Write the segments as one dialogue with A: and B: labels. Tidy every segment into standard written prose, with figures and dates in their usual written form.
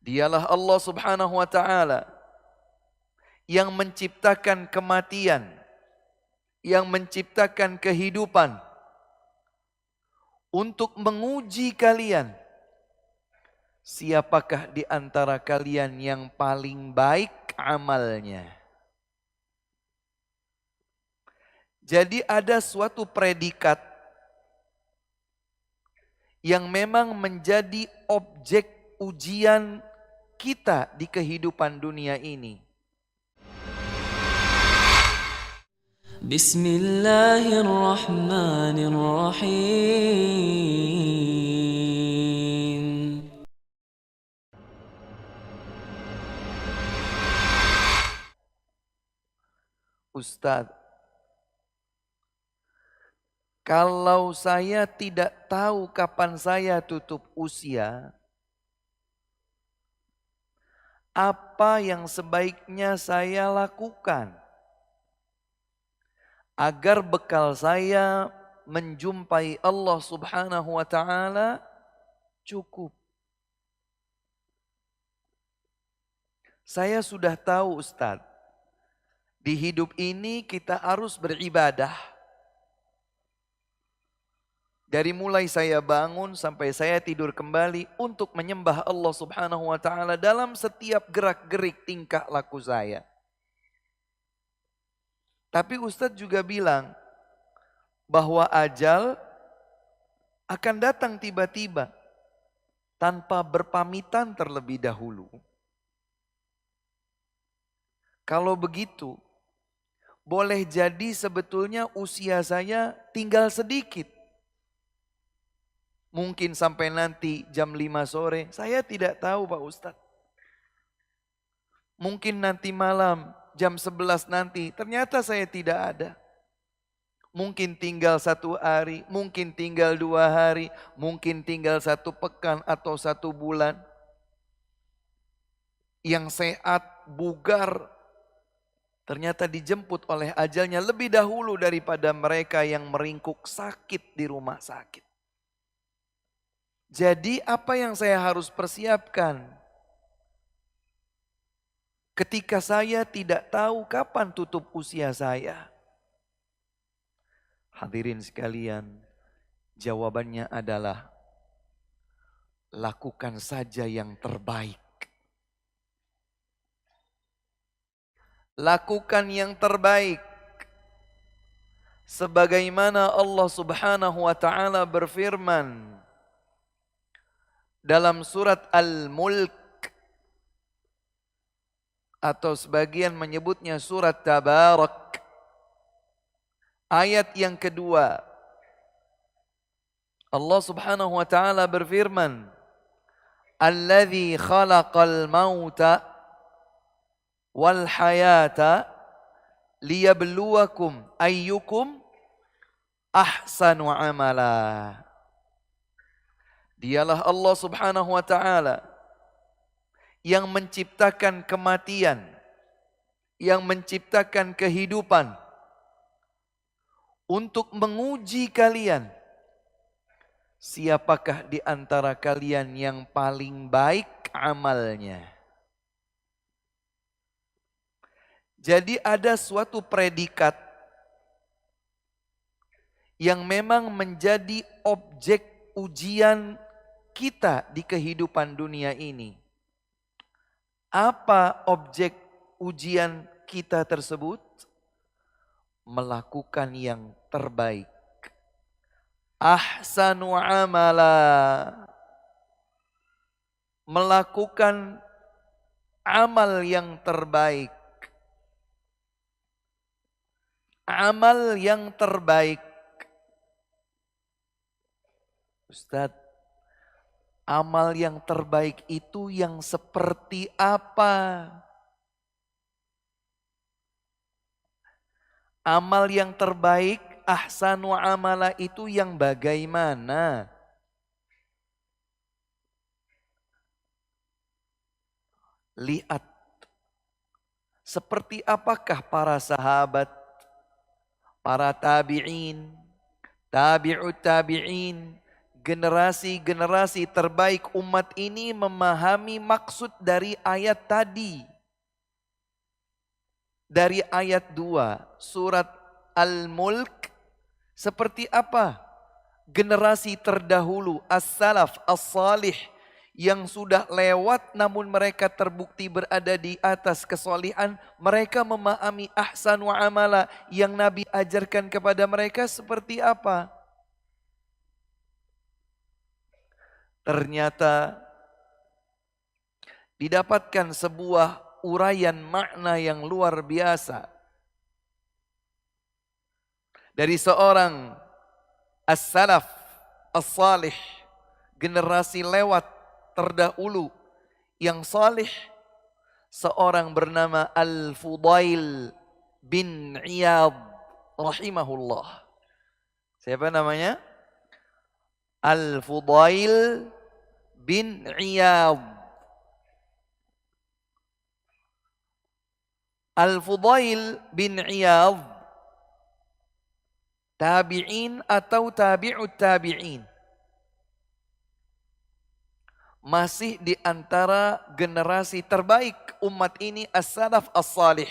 A: Dialah Allah Subhanahu wa ta'ala yang menciptakan kematian, yang menciptakan kehidupan untuk menguji kalian. Siapakah di antara kalian yang paling baik amalnya? Jadi ada suatu predikat yang memang menjadi objek ujian kita di kehidupan dunia ini.
B: Bismillahirrahmanirrahim.
A: Ustadz, kalau saya tidak tahu kapan saya tutup usia, apa yang sebaiknya saya lakukan agar bekal saya menjumpai Allah Subhanahu wa ta'ala cukup? Saya sudah tahu Ustadz, di hidup ini kita harus beribadah. Dari mulai saya bangun sampai saya tidur kembali untuk menyembah Allah Subhanahu wa ta'ala dalam setiap gerak-gerik tingkah laku saya. Tapi Ustadz juga bilang bahwa ajal akan datang tiba-tiba tanpa berpamitan terlebih dahulu. Kalau begitu, boleh jadi sebetulnya usia saya tinggal sedikit. Mungkin sampai nanti jam 5 sore, saya tidak tahu Pak Ustadz. Mungkin nanti malam jam 11 nanti, ternyata saya tidak ada. Mungkin tinggal 1 hari, mungkin tinggal 2 hari, mungkin tinggal 1 pekan atau 1 bulan. Yang sehat, bugar, ternyata dijemput oleh ajalnya lebih dahulu daripada mereka yang meringkuk sakit di rumah sakit. Jadi apa yang saya harus persiapkan? Ketika saya tidak tahu kapan tutup usia saya. Hadirin sekalian, jawabannya adalah lakukan saja yang terbaik. Lakukan yang terbaik. Sebagaimana Allah Subhanahu wa ta'ala berfirman dalam surat Al-Mulk, atau sebagian menyebutnya surat Tabarak, ayat yang kedua. Allah Subhanahu wa ta'ala berfirman, Alladzi khalaqal mauta wal hayata liyabluwakum ayyukum ahsanu amala. Dialah Allah Subhanahu wa ta'ala yang menciptakan kematian, yang menciptakan kehidupan untuk menguji kalian. Siapakah di antara kalian yang paling baik amalnya? Jadi ada suatu predikat yang memang menjadi objek ujian kita di kehidupan dunia ini. Apa objek ujian kita tersebut? Melakukan yang terbaik. Ahsanu amala. Melakukan amal yang terbaik. Amal yang terbaik. Ustadz, amal yang terbaik itu yang seperti apa? Amal yang terbaik, ahsanu amala itu yang bagaimana? Lihat, seperti apakah para sahabat, para tabi'in, tabi'ut tabi'in, generasi-generasi terbaik umat ini memahami maksud dari ayat tadi. Dari ayat 2 surat Al-Mulk, seperti apa generasi terdahulu as-salaf as-salih yang sudah lewat namun mereka terbukti berada di atas kesolihan. Mereka memahami ahsan wa amala yang Nabi ajarkan kepada mereka seperti apa. Ternyata didapatkan sebuah uraian makna yang luar biasa dari seorang as-salaf as-salih, generasi lewat terdahulu yang salih, seorang bernama Al-Fudail bin Iyad rahimahullah. Siapa namanya? Al-Fudail bin Iyad. Al-Fudail bin Iyad tabi'in atau tabi'ut tabi'in, masih di antara generasi terbaik umat ini as-salaf as-salih.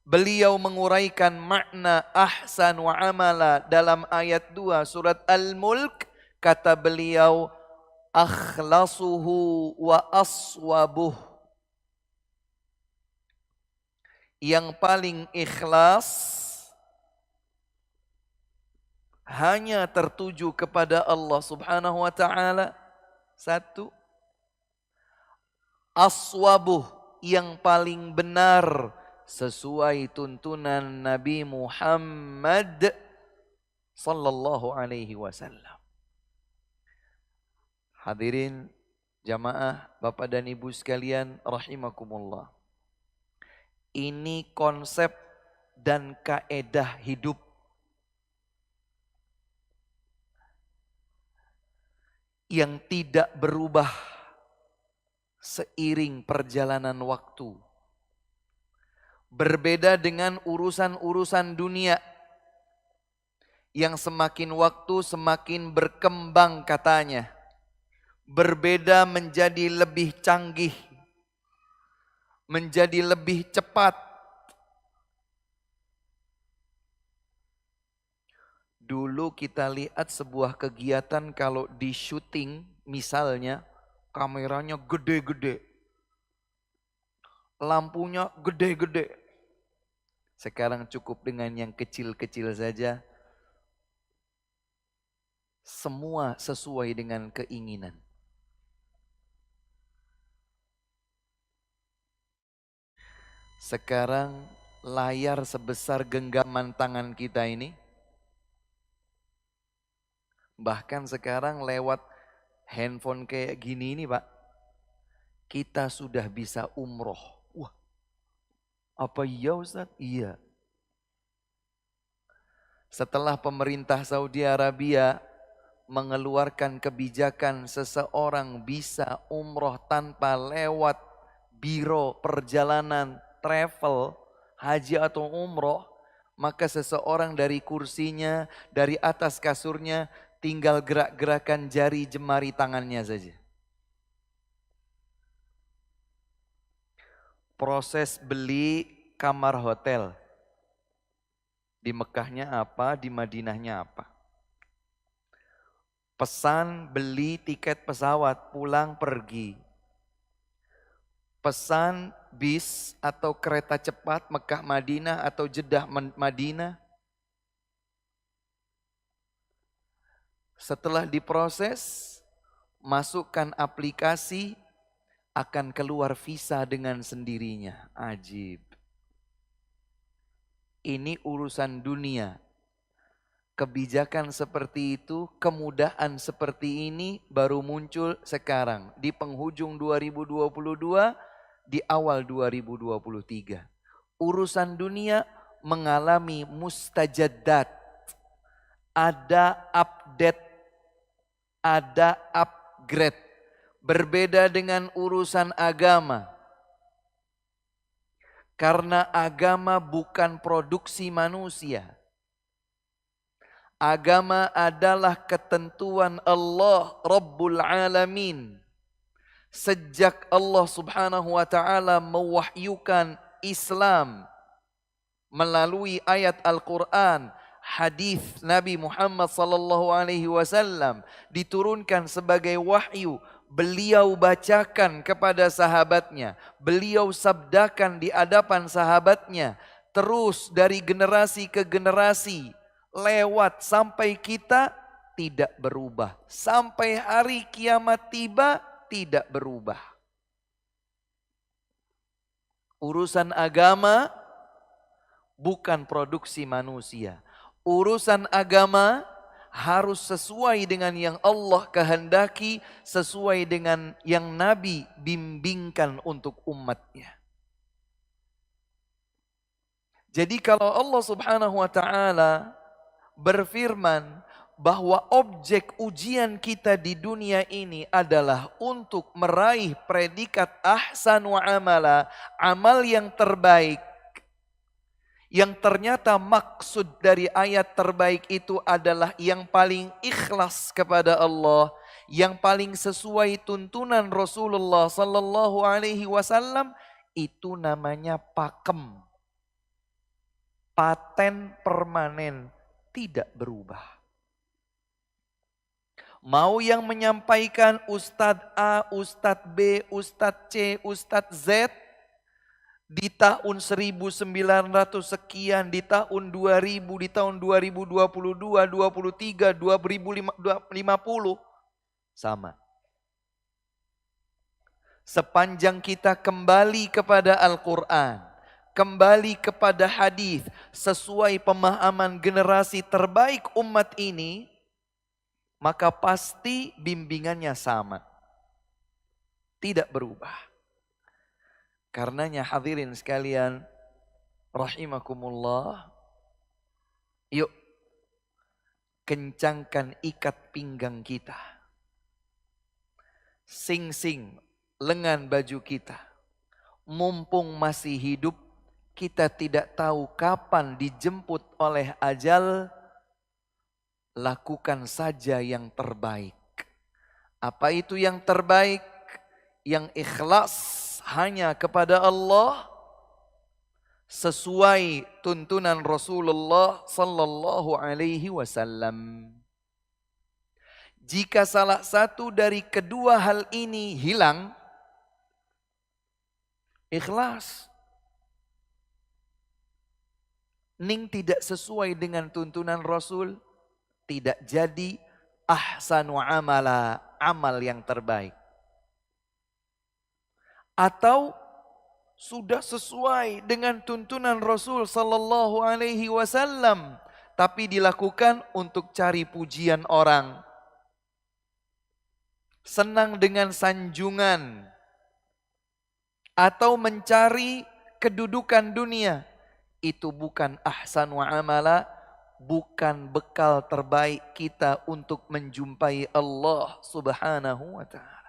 A: Beliau menguraikan makna ahsan wa amala dalam ayat 2 surat Al-Mulk. Kata beliau, akhlasuhu wa aswabuh. Yang paling ikhlas hanya tertuju kepada Allah Subhanahu wa ta'ala. Satu. Aswabuh, yang paling benar sesuai tuntunan Nabi Muhammad sallallahu alaihi wasallam. Hadirin jamaah, Bapak dan Ibu sekalian rahimakumullah. Ini konsep dan kaedah hidup yang tidak berubah seiring perjalanan waktu. Berbeda dengan urusan-urusan dunia yang semakin waktu semakin berkembang katanya. Berbeda menjadi lebih canggih, menjadi lebih cepat. Dulu kita lihat sebuah kegiatan kalau di syuting misalnya, kameranya gede-gede, lampunya gede-gede. Sekarang cukup dengan yang kecil-kecil saja. Semua sesuai dengan keinginan. Sekarang layar sebesar genggaman tangan kita ini, bahkan sekarang lewat handphone kayak gini ini Pak, kita sudah bisa umroh. Wah, apa iya Ustaz? Iya. Setelah pemerintah Saudi Arabia mengeluarkan kebijakan seseorang bisa umroh tanpa lewat biro perjalanan travel, haji atau umroh, maka seseorang dari kursinya, dari atas kasurnya, tinggal gerak-gerakan jari jemari tangannya saja. Proses beli kamar hotel. Di Mekahnya apa, di Madinahnya apa. Pesan beli tiket pesawat pulang pergi. Pesan bis atau kereta cepat Mekah Madinah atau Jeddah Madinah. Setelah diproses, masukkan aplikasi, akan keluar visa dengan sendirinya. Ajib. Ini urusan dunia. Kebijakan seperti itu, kemudahan seperti ini baru muncul sekarang. Di penghujung 2022, di awal 2023. Urusan dunia mengalami mustajaddat. Ada update, ada upgrade. Berbeda dengan urusan agama. Karena agama bukan produksi manusia. Agama adalah ketentuan Allah Rabbul Alamin. Sejak Allah Subhanahu wa taala mewahyukan Islam melalui ayat Al-Qur'an, hadis Nabi Muhammad sallallahu alaihi wasallam diturunkan sebagai wahyu, beliau bacakan kepada sahabatnya, beliau sabdakan di hadapan sahabatnya, terus dari generasi ke generasi lewat sampai kita tidak berubah. Sampai hari kiamat tiba tidak berubah. Urusan agama bukan produksi manusia. Urusan agama harus sesuai dengan yang Allah kehendaki, sesuai dengan yang Nabi bimbingkan untuk umatnya. Jadi kalau Allah Subhanahu wa taala berfirman bahwa objek ujian kita di dunia ini adalah untuk meraih predikat ahsan wa amala, amal yang terbaik. Yang ternyata maksud dari ayat terbaik itu adalah yang paling ikhlas kepada Allah, yang paling sesuai tuntunan Rasulullah sallallahu alaihi wasallam, itu namanya pakem. Paten permanen, tidak berubah. Mau yang menyampaikan Ustadz A, Ustadz B, Ustadz C, Ustadz Z di tahun 1900 sekian, di tahun 2000, di tahun 2022, 23, 2050 sama. Sepanjang kita kembali kepada Al-Quran, kembali kepada hadis sesuai pemahaman generasi terbaik umat ini, maka pasti bimbingannya sama. Tidak berubah. Karenanya hadirin sekalian rahimakumullah, yuk kencangkan ikat pinggang kita. Sing-sing lengan baju kita. Mumpung masih hidup, kita tidak tahu kapan dijemput oleh ajal, lakukan saja yang terbaik. Apa itu yang terbaik? Yang ikhlas hanya kepada Allah, sesuai tuntunan Rasulullah sallallahu alaihi wasallam. Jika salah satu dari kedua hal ini hilang, ikhlas, ning tidak sesuai dengan tuntunan Rasul, tidak jadi ahsanu amala, amal yang terbaik. Atau sudah sesuai dengan tuntunan Rasul sallallahu alaihi wasallam, tapi dilakukan untuk cari pujian orang, senang dengan sanjungan, atau mencari kedudukan dunia. Itu bukan ahsan wa amala, bukan bekal terbaik kita untuk menjumpai Allah Subhanahu wa ta'ala.